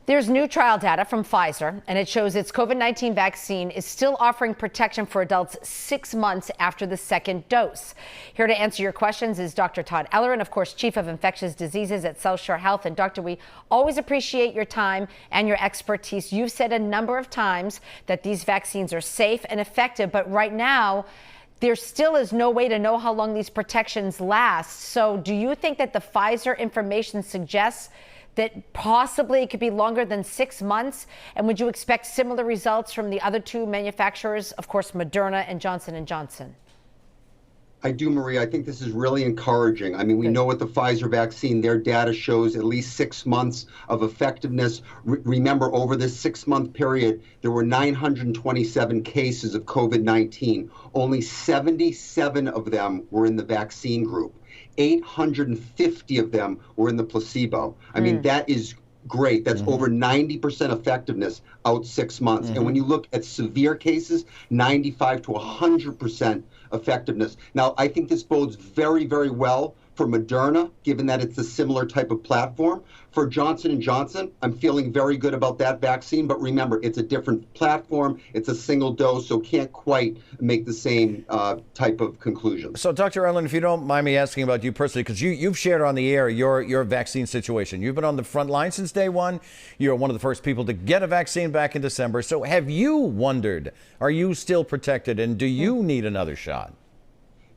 There's new trial data from Pfizer, and it shows its COVID-19 vaccine is still offering protection for adults 6 months after the second dose. Here to answer your questions is Dr. Todd Ellerin, of course, Chief of Infectious Diseases at South Shore Health. And Doctor, we always appreciate your time and your expertise. You've said a number of times that these vaccines are safe and effective, but right now, there still is no way to know how long these protections last. So do you think that the Pfizer information suggests that possibly it could be longer than 6 months? And would you expect similar results from the other two manufacturers, of course, Moderna and Johnson & Johnson? I do, Maria. I think this is really encouraging. I mean, we know with the Pfizer vaccine, their data shows at least 6 months of effectiveness. Remember, over this 6-month period, there were 927 cases of COVID-19. Only 77 of them were in the vaccine group. 850 of them were in the placebo. I mean, that is great. That's over 90% effectiveness out 6 months. And when you look at severe cases, 95 to 100% effectiveness. Now, I think this bodes very, very well for Moderna, given that it's a similar type of platform. For Johnson & Johnson, I'm feeling very good about that vaccine, but remember, it's a different platform, it's a single dose, so can't quite make the same type of conclusions. So, Dr. Ellerin, if you don't mind me asking about you personally, because you've shared on the air your vaccine situation. You've been on the front line since day one. You're one of the first people to get a vaccine back in December. So have you wondered, are you still protected, and do you need another shot?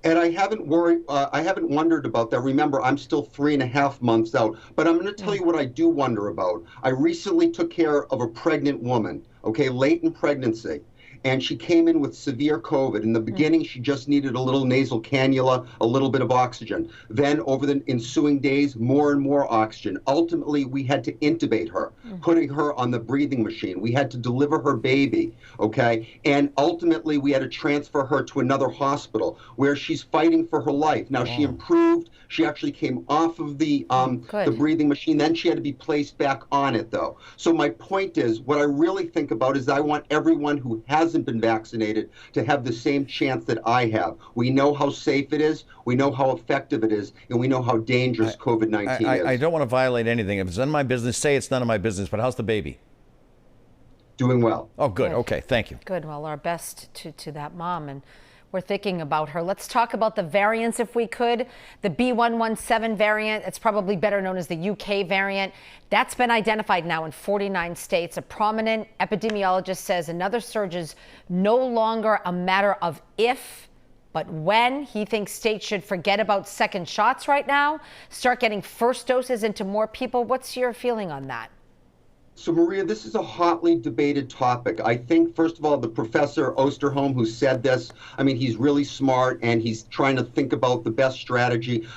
And I haven't wondered about that. Remember, I'm still 3.5 months out. But I'm going to tell you what I do wonder about. I recently took care of a pregnant woman, late in pregnancy. And she came in with severe COVID. In the beginning, she just needed a little nasal cannula, a little bit of oxygen. Then over the ensuing days, more and more oxygen. Ultimately, we had to intubate her, putting her on the breathing machine. We had to deliver her baby, And ultimately, we had to transfer her to another hospital where she's fighting for her life. Now, she improved. She actually came off of the breathing machine. Then she had to be placed back on it, though. So my point is, what I really think about is I want everyone who hasn't been vaccinated to have the same chance that I have. We know how safe it is, we know how effective it is, and we know how dangerous COVID-19 is. I don't want to violate anything. If it's none of my business, say it's none of my business, but how's the baby? Doing well. Oh, good. Okay, thank you. Good. Well, our best to that mom, and we're thinking about her. Let's talk about the variants if we could. The B117 variant, it's probably better known as the UK variant. That's been identified now in 49 states. A prominent epidemiologist says another surge is no longer a matter of if, but when. He thinks states should forget about second shots right now, start getting first doses into more people. What's your feeling on that? So, Maria, this is a hotly debated topic. I think, first of all, the Professor Osterholm, who said this, I mean, he's really smart and he's trying to think about the best strategy.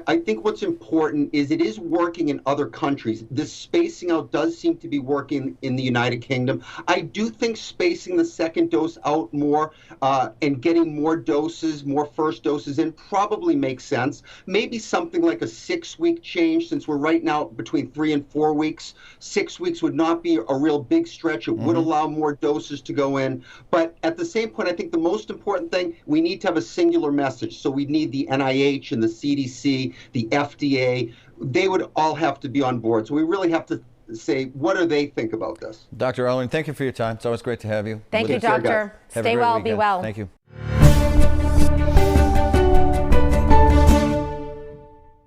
I think what's important is it is working in other countries. This spacing out does seem to be working in the United Kingdom. I do think spacing the second dose out more and getting more doses, more first doses in probably makes sense. Maybe something like a 6-week change, since we're right now between 3 and 4 weeks. 6 weeks would not be a real big stretch. It would allow more doses to go in. But at the same point, I think the most important thing, we need to have a singular message. So we need the NIH and the CDC, the FDA, they would all have to be on board. So we really have to say, what do they think about this? Dr. Ellerin, thank you for your time. It's always great to have you. Thank you, Doctor. Stay well, be well. Thank you.